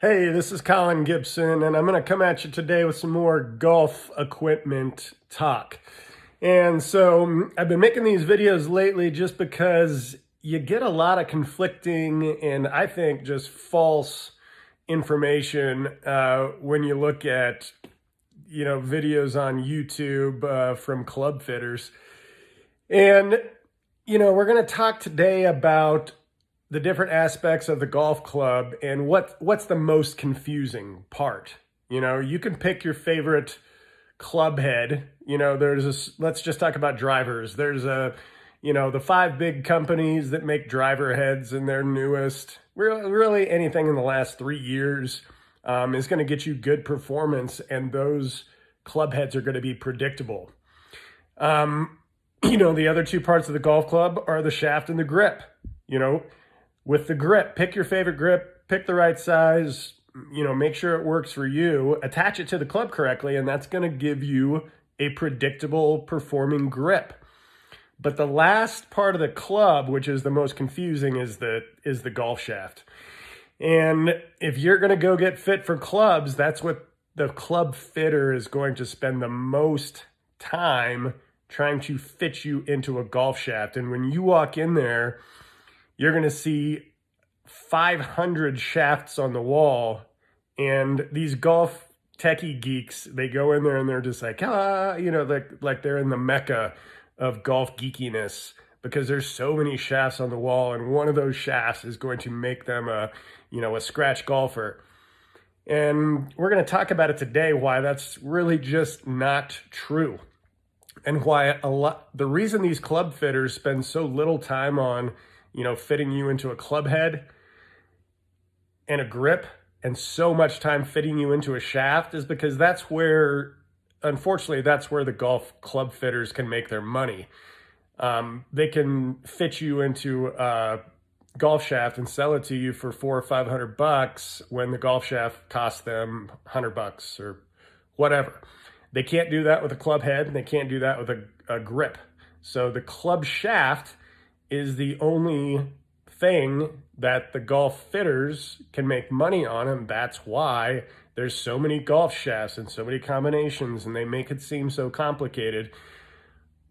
Hey, this is Colin Gibson, and I'm going to come at you today with some more golf equipment talk. And so I've been making these videos lately just because you get a lot of conflicting and I think just false information when you look at, videos on YouTube from club fitters. And, we're going to talk today about the different aspects of the golf club and what's the most confusing part. You can pick your favorite club head. Let's just talk about drivers. There's the 5 big companies that make driver heads, and their newest, really anything in the last 3 years is going to get you good performance, and those club heads are going to be predictable. The other 2 parts of the golf club are the shaft and the grip. With the grip, pick your favorite grip, pick the right size, make sure it works for you, attach it to the club correctly, and that's going to give you a predictable performing grip. But the last part of the club, which is the most confusing, is the golf shaft. And if you're going to go get fit for clubs, that's what the club fitter is going to spend the most time trying to fit you into a golf shaft. And when you walk in there, you're going to see 500 shafts on the wall, and these golf techie geeks, they go in there and they're just like, like they're in the mecca of golf geekiness because there's so many shafts on the wall, and one of those shafts is going to make them a scratch golfer. And we're going to talk about it today, why that's really just not true, and why the reason these club fitters spend so little time on fitting you into a club head and a grip and so much time fitting you into a shaft is because unfortunately, that's where the golf club fitters can make their money. They can fit you into a golf shaft and sell it to you for $400 or $500 when the golf shaft costs them $100 or whatever. They can't do that with a club head, and they can't do that with a grip. So the club shaft is the only thing that the golf fitters can make money on, and that's why there's so many golf shafts and so many combinations, and they make it seem so complicated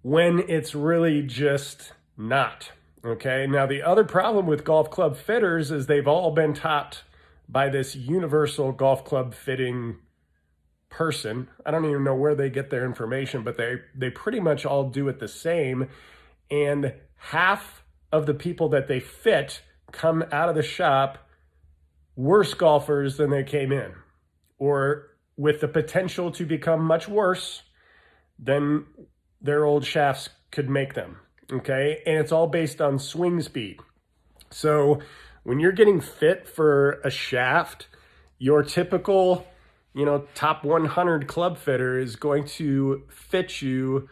when it's really just not. Okay, now the other problem with golf club fitters is they've all been taught by this universal golf club fitting person. I don't even know where they get their information, but they pretty much all do it the same, and half of the people that they fit come out of the shop worse golfers than they came in, or with the potential to become much worse than their old shafts could make them. Okay, and it's all based on swing speed. So when you're getting fit for a shaft, your typical top 100 club fitter is going to fit you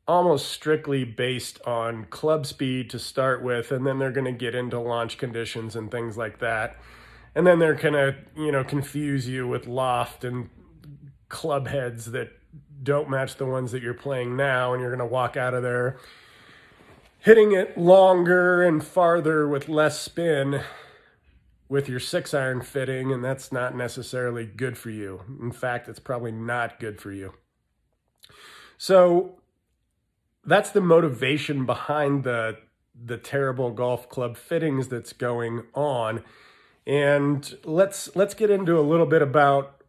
almost strictly based on club speed to start with, and then they're going to get into launch conditions and things like that. And then they're going to, confuse you with loft and club heads that don't match the ones that you're playing now, and you're going to walk out of there hitting it longer and farther with less spin with your 6-iron fitting, and that's not necessarily good for you. In fact, it's probably not good for you. So that's the motivation behind the terrible golf club fittings that's going on. And let's get into a little bit about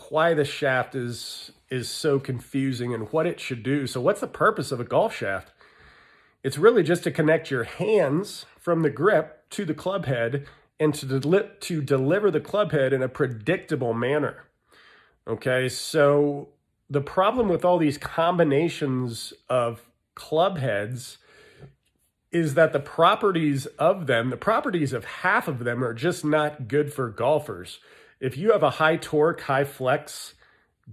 why the shaft is so confusing and what it should do. So what's the purpose of a golf shaft? It's really just to connect your hands from the grip to the club head and to deliver the club head in a predictable manner. Okay, so the problem with all these combinations of club heads is that the properties of half of them are just not good for golfers. If you have a high torque, high flex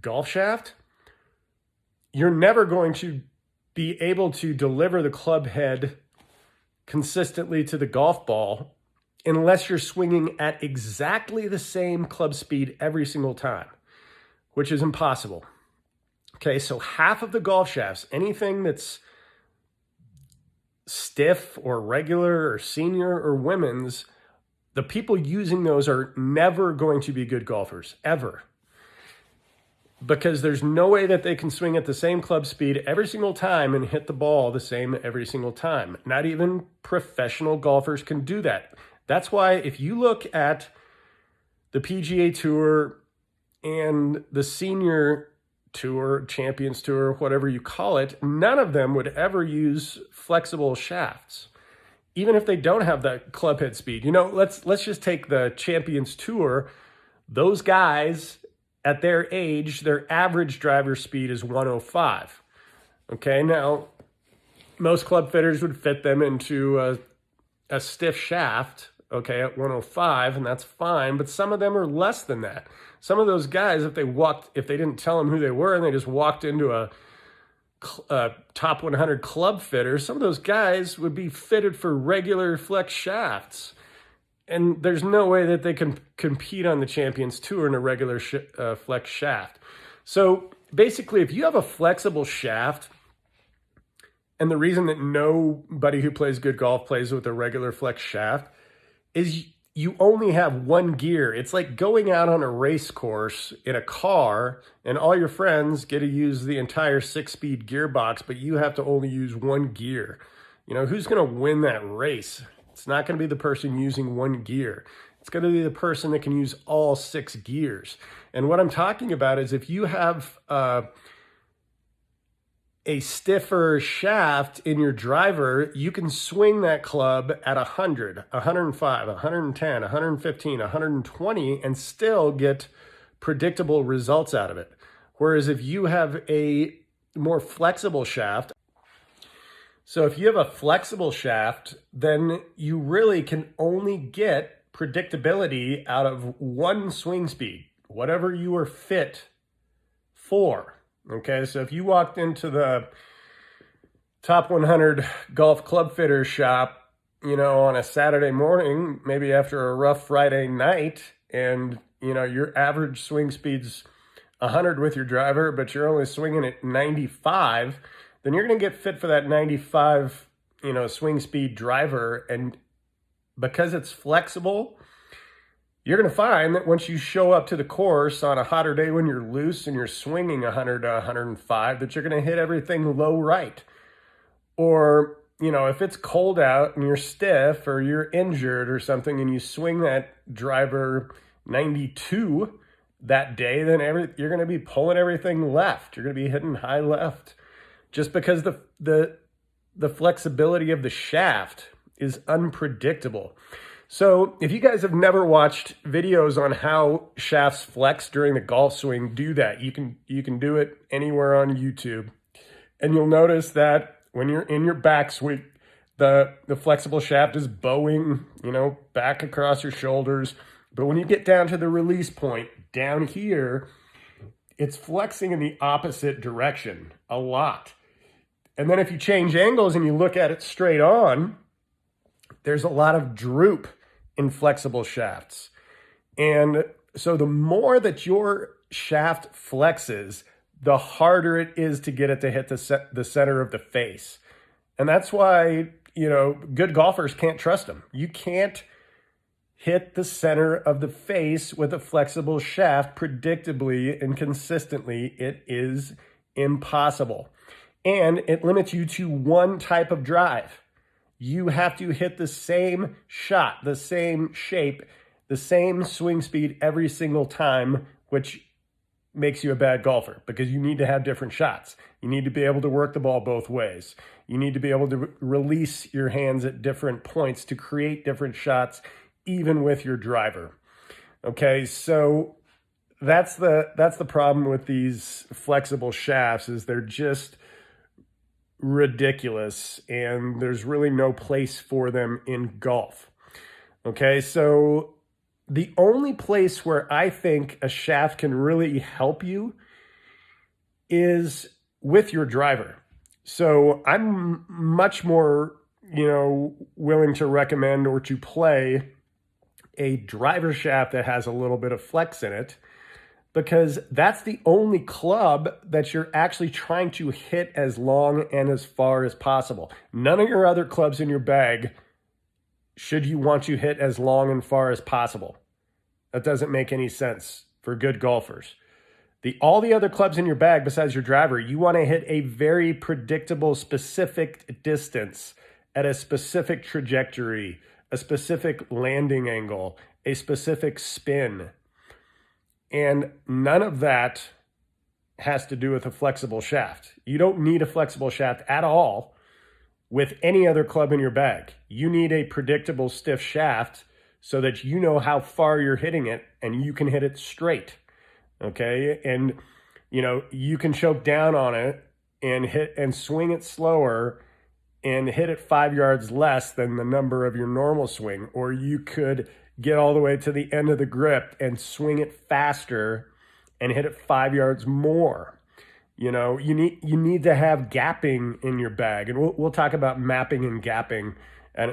golf shaft, you're never going to be able to deliver the club head consistently to the golf ball unless you're swinging at exactly the same club speed every single time, which is impossible. Okay, so half of the golf shafts, anything that's stiff or regular or senior or women's, the people using those are never going to be good golfers, ever. Because there's no way that they can swing at the same club speed every single time and hit the ball the same every single time. Not even professional golfers can do that. That's why if you look at the PGA Tour and the Senior Tour, Champions Tour, whatever you call it, none of them would ever use flexible shafts, even if they don't have that club head speed. You know, let's just take the Champions Tour. Those guys, at their age, their average driver speed is 105. Okay, now, most club fitters would fit them into a stiff shaft, okay, at 105, and that's fine, but some of them are less than that. Some of those guys, if they didn't tell them who they were and they just walked into a top 100 club fitter, some of those guys would be fitted for regular flex shafts. And there's no way that they can compete on the Champions Tour in a regular flex shaft. So basically, if you have a flexible shaft, and the reason that nobody who plays good golf plays with a regular flex shaft is you only have one gear. It's like going out on a race course in a car and all your friends get to use the entire 6-speed gearbox, but you have to only use one gear. You know, who's going to win that race? It's not going to be the person using one gear. It's going to be the person that can use all 6 gears. And what I'm talking about is if you have a stiffer shaft in your driver, you can swing that club at 100, 105, 110, 115, 120, and still get predictable results out of it. Whereas if you have a more flexible shaft, so if you have a flexible shaft, then you really can only get predictability out of one swing speed, whatever you are fit for. Okay, so if you walked into the top 100 golf club fitter shop, you know, on a Saturday morning, maybe after a rough Friday night, and, you know, your average swing speed's 100 with your driver, but you're only swinging at 95, then you're going to get fit for that 95, you know, swing speed driver. And because it's flexible, you're going to find that once you show up to the course on a hotter day when you're loose and you're swinging 100 to 105, that you're going to hit everything low right. Or, you know, if it's cold out and you're stiff or you're injured or something and you swing that driver 92 that day, then you're going to be pulling everything left. You're going to be hitting high left just because the flexibility of the shaft is unpredictable. So if you guys have never watched videos on how shafts flex during the golf swing, do that. You can do it anywhere on YouTube. And you'll notice that when you're in your backswing, the flexible shaft is bowing, you know, back across your shoulders. But when you get down to the release point down here, it's flexing in the opposite direction a lot. And then if you change angles and you look at it straight on, there's a lot of droop in flexible shafts. And so the more that your shaft flexes, the harder it is to get it to hit the center of the face. And that's why, you know, good golfers can't trust them. You can't hit the center of the face with a flexible shaft predictably and consistently. It is impossible. And it limits you to one type of drive. You have to hit the same shot, the same shape, the same swing speed every single time, which makes you a bad golfer because you need to have different shots. You need to be able to work the ball both ways. You need to be able to release your hands at different points to create different shots, even with your driver. Okay, so that's the problem with these flexible shafts is they're just ridiculous, and there's really no place for them in golf. Okay, so the only place where I think a shaft can really help you is with your driver. So I'm much more, you know, willing to recommend or to play a driver shaft that has a little bit of flex in it, because that's the only club that you're actually trying to hit as long and as far as possible. None of your other clubs in your bag should you want to hit as long and far as possible? That doesn't make any sense for good golfers. All the other clubs in your bag besides your driver, you want to hit a very predictable, specific distance at a specific trajectory, a specific landing angle, a specific spin. And none of that has to do with a flexible shaft. You don't need a flexible shaft at all with any other club in your bag. You need a predictable, stiff shaft so that you know how far you're hitting it and you can hit it straight. Okay, and you can choke down on it and hit and swing it slower and hit it 5 yards less than the number of your normal swing, or you could get all the way to the end of the grip and swing it faster and hit it 5 yards more. You need to have gapping in your bag, and we'll talk about mapping and gapping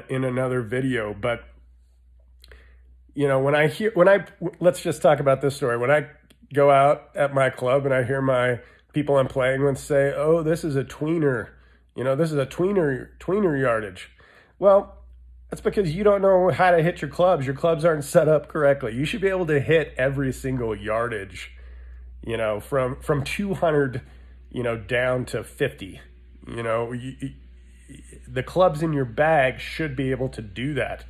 in another video. But let's just talk about this story. When I go out at my club and I hear my people I'm playing with say, "Oh, this is a tweener. This is a tweener yardage." Well, that's because you don't know how to hit your clubs. Your clubs aren't set up correctly. You should be able to hit every single yardage, from 200, down to 50. The clubs in your bag should be able to do that.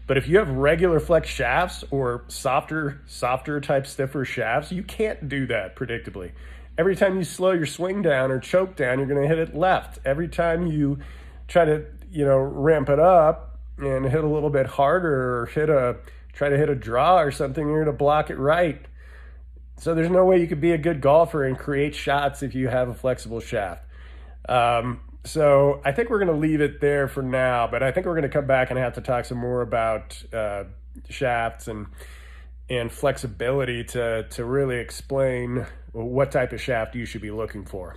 But if you have regular flex shafts or softer type stiffer shafts, you can't do that predictably. Every time you slow your swing down or choke down, you're going to hit it left. Every time you try to, ramp it up and hit a little bit harder or try to hit a draw or something, you're going to block it right. So there's no way you could be a good golfer and create shots if you have a flexible shaft. So I think we're going to leave it there for now, but I think we're going to come back and have to talk some more about shafts and flexibility to really explain what type of shaft you should be looking for.